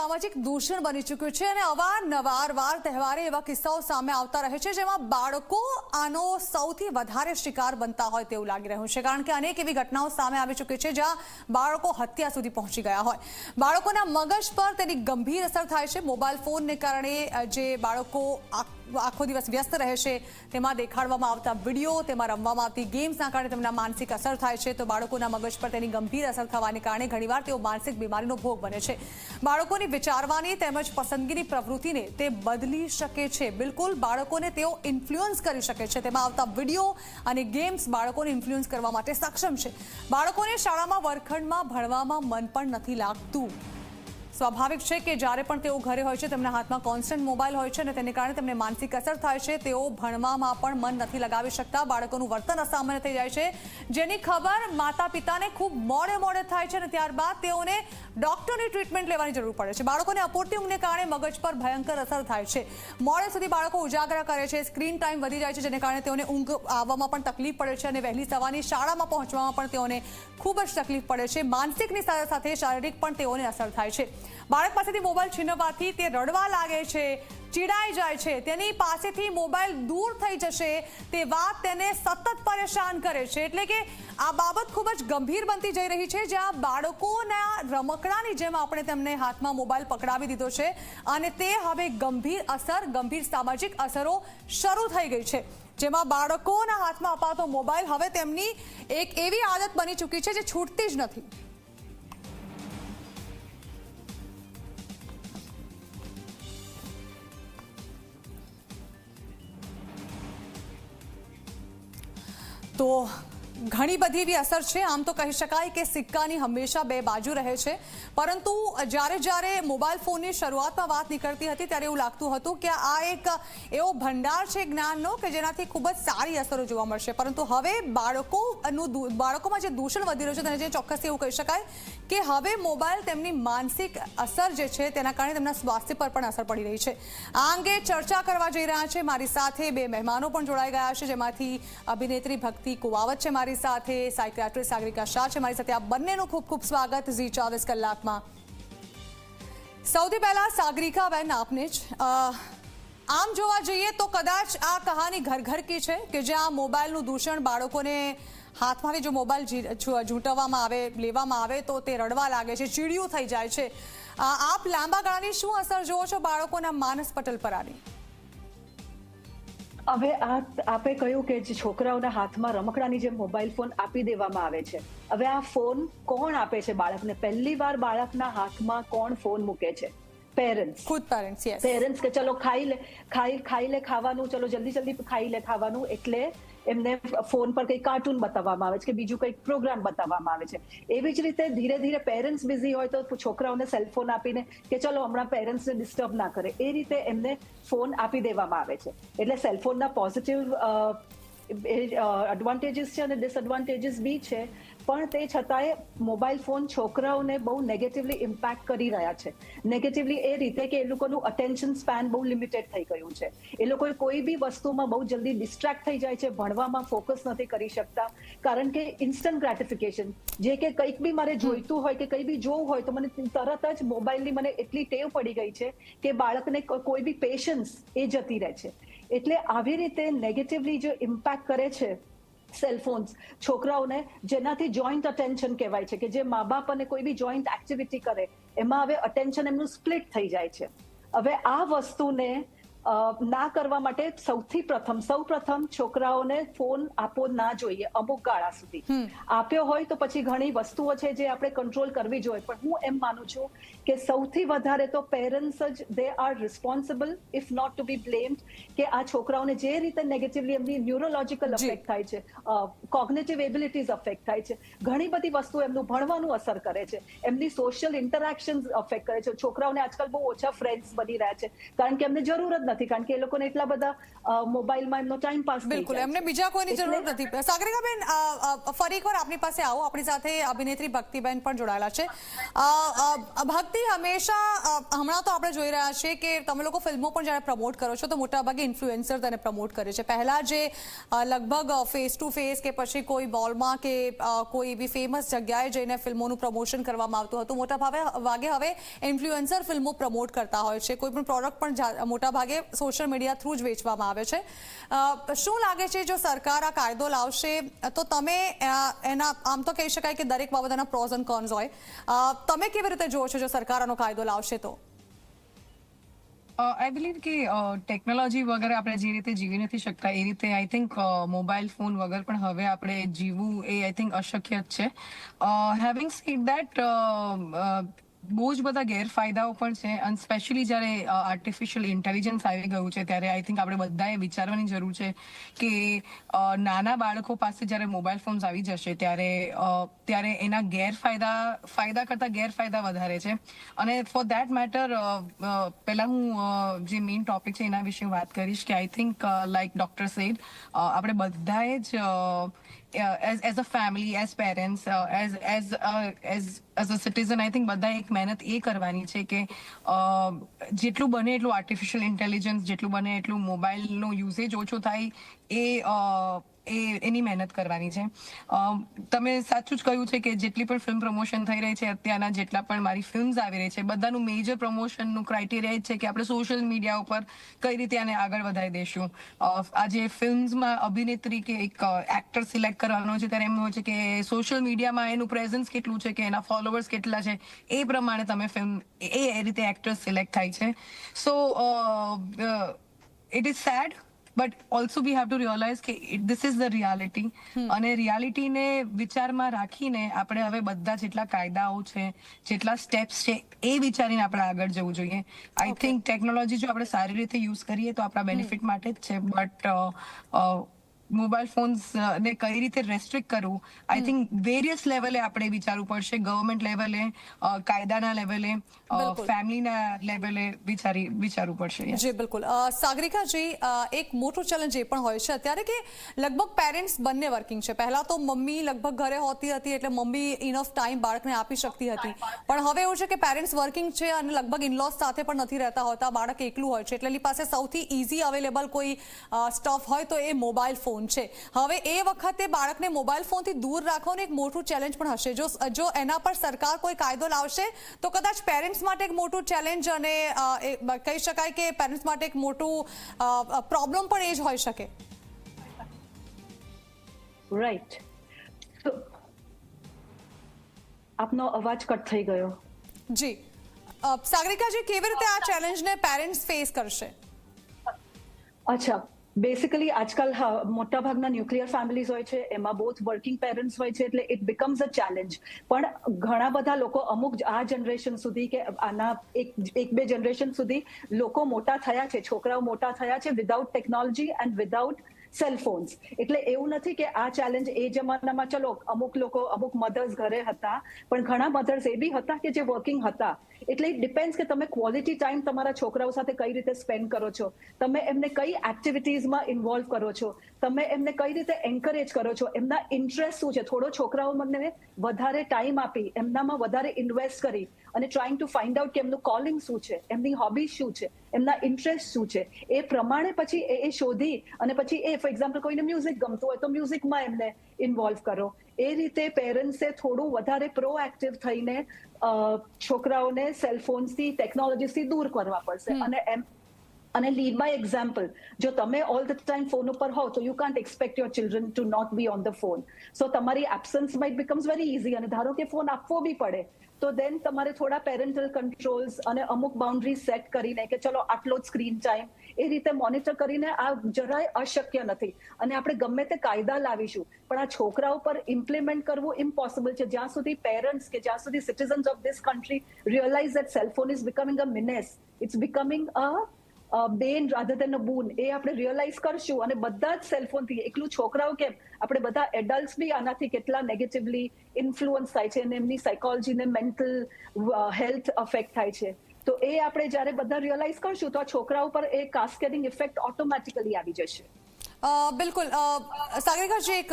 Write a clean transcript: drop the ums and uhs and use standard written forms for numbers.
સામાજિક દૂષણ બની ચૂક્યું છે અને અવારનવાર તહેવારે એવા કિસ્સાઓ સામે આવતા રહે છે જેમાં બાળકો આનો સૌથી વધારે શિકાર બનતા હોય તેવું લાગી રહ્યું છે, કારણ કે અનેક એવી ઘટનાઓ સામે આવી ચૂકી છે જ્યાં બાળકો હત્યા સુધી પહોંચી ગયા હોય. બાળકોના મગજ પર તેની ગંભીર અસર થાય છે. મોબાઈલ ફોનને કારણે જે બાળકો આખો દિવસ વ્યસ્ત રહે છે, તેમાં દેખાડવામાં આવતા વિડીયો, તેમાં રમવામાં આવતી ગેમ્સના કારણે તેમના માનસિક અસર થાય છે. તો બાળકોના મગજ પર તેની ગંભીર અસર થવાને કારણે ઘણીવાર તેઓ માનસિક બીમારીનો ભોગ બને છે. બાળકોની વિચારવાની તેમજ પસંદગીની પ્રવૃત્તિને તે બદલી શકે છે. બિલકુલ બાળકોને તેઓ ઇન્ફ્લુઅન્સ કરી શકે છે. તેમાં આવતા વિડીયો અને ગેમ્સ બાળકોને ઇન્ફ્લુઅન્સ કરવા માટે સક્ષમ છે. બાળકોને શાળામાં વર્ગખંડમાં ભણવામાં મન પણ નથી લાગતું. સ્વાભાવિક છે કે જ્યારે પણ તેઓ ઘરે હોય છે તેમના હાથમાં કોન્સ્ટન્ટ મોબાઈલ હોય છે અને તેને કારણે તેમને માનસિક અસર થાય છે. તેઓ ભણવામાં પણ મન નથી લગાવી શકતા. બાળકોનું વર્તન અસામાન્ય થઈ જાય છે, જેની ખબર માતા પિતાને ખૂબ મોડે થાય છે અને ત્યારબાદ તેઓને ડોક્ટરની ટ્રીટમેન્ટ લેવાની જરૂર પડે છે. બાળકોને અપૂરતી ઊંઘને કારણે મગજ પર ભયંકર અસર થાય છે. મોડે સુધી બાળકો ઉજાગરા કરે છે, સ્ક્રીન ટાઈમ વધી જાય છે, જેને કારણે તેઓને ઊંઘ આવવામાં પણ તકલીફ પડે છે અને વહેલી સવારની શાળામાં પહોંચવામાં પણ તેઓને ખૂબ જ તકલીફ પડે છે. માનસિકની સાથે સાથે શારીરિક પણ તેઓને અસર થાય છે. બાળક પાસેથી મોબાઈલ છીનવવાથી તે રડવા લાગે છે, ચીડાઈ જાય છે, તેની પાસેથી મોબાઈલ દૂર થઈ જશે તે વાત તેને સતત પરેશાન કરે છે. એટલે કે આ બાબત ખૂબ જ ગંભીર બનતી જઈ રહી છે, જ્યાં બાળકોના રમકડાની જેમ આપણે તેમને હાથમાં મોબાઈલ પકડાવી દીધો છે અને તે હવે ગંભીર સામાજિક અસરો શરૂ થઈ ગઈ છે, જેમાં બાળકોના હાથમાં અપાતો મોબાઈલ હવે તેમની એક એવી આદત બની ચૂકી છે જે છૂટતી જ નથી. તો ઘણી બધી એવી અસર છે. આમ તો કહી શકાય કે સિક્કાની હંમેશા બે બાજુ રહે છે, પરંતુ જ્યારે મોબાઈલ ફોનની શરૂઆતમાં વાત નીકળતી હતી ત્યારે એવું લાગતું હતું કે આ એક એવો ભંડાર છે જ્ઞાનનો કે જેનાથી ખૂબ જ સારી અસરો જોવા મળશે. પરંતુ હવે બાળકોમાં જે દૂષણ વધી રહ્યું છે તેને જે ચોક્કસથી એવું કહી શકાય કે હવે મોબાઈલ તેમની માનસિક અસર જે છે તેના કારણે તેમના સ્વાસ્થ્ય પર પણ અસર પડી રહી છે. આ અંગે ચર્ચા કરવા જઈ રહ્યા છે મારી સાથે બે મહેમાનો પણ જોડાઈ ગયા છે, જેમાંથી અભિનેત્રી ભક્તિ કુવાવત છે મારી સાથે, સાયક્રેટિસ્ટ સાગરિકા શાહ છે મારી સાથે. આ બંનેનું ખૂબ ખૂબ સ્વાગત ઝી 24 કલાકમાં. સૌથી પહેલા સાગરિકાબેન, આપને જ આમ જોવા જઈએ તો કદાચ આ કહાની ઘર કી છે કે જ્યાં મોબાઈલનું દૂષણ બાળકોને હાથમાંથી જો મોબાઈલ ઝૂંટવવામાં આવે, લેવામાં આવે તો તે રડવા લાગે છે, ચીડિયું થઈ જાય છે. આપ લાંબા ગાળાની શું અસર જોવો છો બાળકોના માનસ પટલ પર આની? હવે આપે કહ્યું કે છોકરાઓના હાથમાં રમકડાની જેમ મોબાઈલ ફોન આપી દેવામાં આવે છે. હવે આ ફોન કોણ આપે છે બાળકને? પહેલી વાર બાળકના હાથમાં કોણ ફોન મૂકે છે? પેરેન્ટ્સ. ખુદ પેરેન્ટ્સ. યસ, પેરેન્ટ્સ કે ચલો ખાઈ લે ખાવાનું, ચલો જલ્દી ખાઈ લે ખાવાનું, એટલે એમને ફોન પર કંઈક કાર્ટૂન બતાવવામાં આવે છે કે બીજું કંઈક પ્રોગ્રામ બતાવવામાં આવે છે. એવી જ રીતે ધીરે ધીરે પેરેન્ટ્સ બિઝી હોય તો છોકરાઓને સેલફોન આપીને કે ચલો હમણાં પેરેન્ટ્સને ડિસ્ટર્બ ના કરે, એ રીતે એમને ફોન આપી દેવામાં આવે છે. એટલે સેલફોનના પોઝિટિવ એડવાન્ટેજીસ છે અને ડિસએડવાન્ટેજીસ બી છે, પણ તે છતાંય મોબાઈલ ફોન છોકરાઓને બહુ નેગેટિવલી ઇમ્પેક્ટ કરી રહ્યા છે. નેગેટિવલી એ રીતે કે એ લોકોનું અટેન્શન સ્પેન બહુ લિમિટેડ થઈ ગયું છે. એ લોકો કોઈ બી વસ્તુમાં બહુ જલ્દી ડિસ્ટ્રેક્ટ થઈ જાય છે, ભણવામાં ફોકસ નથી કરી શકતા, કારણ કે ઇન્સ્ટન્ટ ગ્રેટિફિકેશન, જે કે કંઈક બી મારે જોઈતું હોય કે કંઈ બી જોવું હોય તો મને તરત જ મોબાઈલની મને એટલી ટેવ પડી ગઈ છે કે બાળકને કોઈ બી પેશન્સ એ જતી રહે છે. એટલે આવી રીતે નેગેટિવલી જો ઇમ્પેક્ટ કરે છે સેલફોન્સ છોકરાઓને, જેનાથી જોઈન્ટ અટેન્શન કહેવાય છે, કે જે મા બાપ અને કોઈ બી જોઈન્ટ એક્ટિવિટી કરે એમાં હવે અટેન્શન એમનું સ્પ્લિટ થઈ જાય છે. હવે આ વસ્તુને ના કરવા માટે સૌ પ્રથમ છોકરાઓને ફોન આપવો ના જોઈએ અમુક ગાળા સુધી. આપ્યો હોય તો પછી ઘણી વસ્તુઓ છે જે આપણે કંટ્રોલ કરવી જોઈએ, પણ હું એમ માનું છું કે સૌથી વધારે તો પેરેન્ટ્સ જ they are responsible, if not to be blamed, કે આ છોકરાઓને જે રીતે નેગેટિવલી એમની ન્યુરોલોજીકલ અફેક્ટ થાય છે, કોગ્નિટિવ એબિલિટીઝ અફેક્ટ થાય છે, ઘણી બધી વસ્તુ એમનું ભણવાનું અસર કરે છે, એમની સોશિયલ ઇન્ટરેક્શન્સ અફેક્ટ કરે છે. છોકરાઓને આજકાલ બહુ ઓછા ફ્રેન્ડ્સ બની રહ્યા છે કારણ કે એમને જરૂર જ નથી, કારણ કે એ લોકોને એટલા બધા મોબાઈલમાં એમનો ટાઈમ પાસ બિલકુલ, એમને બીજા કોઈની જરૂર નથી. સાગરિકાબેન, ફરી એકવાર આપણી પાસે આવો. આપણી સાથે અભિનેત્રી ભક્તિબેન પણ જોડાયેલા છે. ભક્તિ, હંમેશા હમણાં તો આપણે જોઈ રહ્યા છીએ કે તમે લોકો ફિલ્મો પણ જ્યારે પ્રમોટ કરો છો તો મોટાભાગે ઇન્ફ્લુએન્સર તેને પ્રમોટ કરે છે. પહેલા જે લગભગ ફેસ ટુ ફેસ કે પછી કોઈ મોલમાં કે કોઈ એવી ફેમસ જગ્યાએ જઈને ફિલ્મોનું પ્રમોશન કરવામાં આવતું હતું, મોટાભાગે હવે ઇન્ફ્લુએન્સર ફિલ્મો પ્રમોટ કરતા હોય છે. કોઈ પણ પ્રોડક્ટ પણ મોટાભાગે સોશિયલ મીડિયા થ્રુ જ વેચવામાં આવે છે. શું લાગે છે, જો સરકાર આ કાયદો લાવશે તો તમે એના, આમ તો કહી શકાય કે દરેક બાબતના પ્રોઝ એન્ડ કોન્સ હોય, તમે કેવી રીતે જુઓ છો જો સરકાર આનો કાયદો લાવશે તો? આઈ બિલીવ કે ટેકનોલોજી વગર આપણે જે રીતે જીવી નથી શકતા એ રીતે આઈ થિંક મોબાઈલ ફોન વગર પણ હવે આપણે જીવવું એ આઈ થિંક અશક્ય જ છે. હેવિંગ સેડ દેટ, બહુ જ બધા ગેરફાયદાઓ પણ છે, અને સ્પેશિયલી જ્યારે આર્ટિફિશિયલ ઇન્ટેલિજન્સ આવી ગયું છે ત્યારે આઈ થિંક આપણે બધાએ વિચારવાની જરૂર છે કે નાના બાળકો પાસે જ્યારે મોબાઈલ ફોન્સ આવી જશે ત્યારે એના ફાયદા કરતાં ગેરફાયદા વધારે છે. અને ફોર દેટ મેટર પહેલાં હું જે મેઇન ટોપિક છે એના વિશે વાત કરીશ કે I think like doctor said, આપણે બધાએ જ as a family, as parents, as a citizen, I think બધા એક મહેનત એ કરવાની છે કે જેટલું બને એટલું આર્ટિફિશિયલ ઇન્ટેલિજન્સ, જેટલું બને એટલું મોબાઈલનો યુઝેજ ઓછો થાય એની મહેનત કરવાની છે. તમે સાચું જ કહ્યું છે કે જેટલી પણ ફિલ્મ પ્રમોશન થઈ રહી છે અત્યારના, જેટલા પણ મારી ફિલ્મ્સ આવી રહી છે, બધાનું મેજર પ્રમોશનનું ક્રાઇટેરિયા જ છે કે આપણે સોશિયલ મીડિયા ઉપર કઈ રીતે આને આગળ વધારી દઈશું. આજે ફિલ્મ્સમાં અભિનેત્રી કે એક એક્ટર સિલેક્ટ કરવાનો છે ત્યારે એમ હોય છે કે સોશિયલ મીડિયામાં એનું પ્રેઝન્સ કેટલું છે, કે એના ફોલોવર્સ કેટલા છે, એ પ્રમાણે તમે ફિલ્મ એ રીતે એક્ટર સિલેક્ટ થાય છે. So it is said, but also we have to realize કે this is the reality. અને રિયાલિટીને વિચારમાં રાખીને આપણે હવે બધા જેટલા કાયદાઓ છે, જેટલા સ્ટેપ્સ છે, એ વિચારીને આપણે આગળ જવું જોઈએ. આઈ થિંક ટેકનોલોજી જો આપણે સારી રીતે યુઝ કરીએ તો આપણા બેનિફિટ માટે જ છે, બટ મોબાઈલ ફોન્સ ને કઈ રીતે રેસ્ટ્રિક્ટ કરવું, આઈ થિંક વેરિયસ લેવલે આપણે વિચારવું પડશે. ગવર્મેન્ટ લેવલે, કાયદાના લેવલે, ફેમિલીના લેવલે વિચારવું પડશે. જી બિલકુલ. સાગરિકાજી, એક મોટું ચેલેન્જ એ પણ હોય છે અત્યારે કે લગભગ પેરેન્ટ્સ બંને વર્કિંગ છે. પહેલા તો મમ્મી લગભગ ઘરે હોતી હતી એટલે મમ્મી ઇનફ ટાઈમ બાળકને આપી શકતી હતી, પણ હવે એવું છે કે પેરેન્ટ્સ વર્કિંગ છે અને લગભગ ઇનલોઝ સાથે પણ નથી રહેતા હોતા, બાળક એકલું હોય છે, એટલે એની પાસે સૌથી ઇઝી અવેલેબલ કોઈ સ્ટફ હોય તો એ મોબાઈલ ફોન છે. હવે એ વખતે બાળકને મોબાઈલ ફોનથી દૂર રાખવાનું એક મોટું ચેલેન્જ પણ હશે. જો એના પર સરકાર કોઈ કાયદો લાવશે તો કદાચ પેરેન્ટ્સ માટે એક મોટું ચેલેન્જ અને કહી શકાય કે પેરેન્ટ્સ માટે એક મોટું પ્રોબ્લેમ પણ એ જ હોઈ શકે. રાઈટ. આપનો અવાજ કટ થઈ ગયો. જી સાગરિકાજી, કેવી રીતે આ ચેલેન્જને પેરેન્ટ્સ ફેસ કરશે? અચ્છા, બેસિકલી આજકાલ મોટાભાગના ન્યુક્લિયર ફેમિલીઝ હોય છે, એમાં બોથ વર્કિંગ પેરેન્ટ્સ હોય છે, એટલે ઇટ બીકમ્સ અ ચેલેન્જ. પણ ઘણા બધા લોકો અમુક આ જનરેશન સુધી કે આના એક બે જનરેશન સુધી લોકો મોટા થયા છે, છોકરાઓ મોટા થયા છે without technology and without cell phones. એટલે એવું નથી કે આ ચેલેન્જ એ જમાનામાં, ચલો અમુક લોકો, અમુક મધર્સ ઘરે હતા, પણ ઘણા મધર્સ એ બી હતા કે જે વર્કિંગ હતા. એટલે ઇટ ડિપેન્ડ્સ કે તમે ક્વોલિટી ટાઈમ તમારા છોકરાઓ સાથે કઈ રીતે સ્પેન્ડ કરો છો, તમે એમને કઈ એક્ટિવિટીઝમાં ઇન્વોલ્વ કરો છો, તમે એમને કઈ રીતે એન્કરેજ કરો છો, એમના ઇન્ટરેસ્ટ શું છે. થોડો છોકરાઓ મને વધારે ટાઈમ આપી, એમનામાં વધારે ઇન્વેસ્ટ કરી અને ટ્રાઇંગ ટુ ફાઇન્ડ આઉટ કે એમનું કોલિંગ શું છે, એમની હોબી શું છે, એમના ઇન્ટરેસ્ટ શું છે, એ પ્રમાણે પછી એ શોધી અને પછી ફોર એક્ઝામ્પલ કોઈને મ્યુઝિક ગમતું હોય તો મ્યુઝિકમાં એમને ઇન્વોલ્વ કરો. એ રીતે પેરેન્ટ્સે થોડું વધારે પ્રોએક્ટિવ થઈને છોકરાઓને સેલફોન્સથી, ટેકનોલોજીથી દૂર કરવા પડશે. અને લીડ બાય એક્ઝામ્પલ. જો તમે ઓલ ધ ટાઈમ ફોન ઉપર હોવ તો you can't expect your children to not be on the phone. So તમારી absence might becomes very easy. અને ધારો કે ફોન આપવો બી પડે તો દેન તમારે થોડા પેરેન્ટલ કંટ્રોલ્સ અને અમુક બાઉન્ડ્રી સેટ કરીને કે ચલો આટલો જ સ્ક્રીન ટાઈમ, એ રીતે મોનિટર કરીને, આ જરાય અશક્ય નથી. અને આપણે ગમે તે કાયદા લાવીશું પણ આ છોકરાઓ પર ઇમ્પ્લિમેન્ટ કરવું ઇમ્પોસિબલ છે જ્યાં સુધી પેરેન્ટ્સ કે જ્યાં સુધી citizens of this country realise that cellphone is becoming a menace, it's becoming a bane rather દેન અ બૂન. એ આપણે રિયલાઇઝ કરશું અને બધા જ સેલફોનથી, એકલું છોકરાઓ કેમ, આપણે બધા એડલ્ટ્સ બી આનાથી કેટલા નેગેટિવલી ઇન્ફ્લુઅન્સ થાય છે અને એમની સાયકોલોજીને, મેન્ટલ હેલ્થ અફેક્ટ થાય છે. તો એ આપણે જ્યારે બધા રિયલાઇઝ કરશું તો આ છોકરા ઉપર એ કાસ્કેડિંગ ઇફેક્ટ ઓટોમેટિકલી આવી જશે. બિલકુલ સાગરિકાજી, એક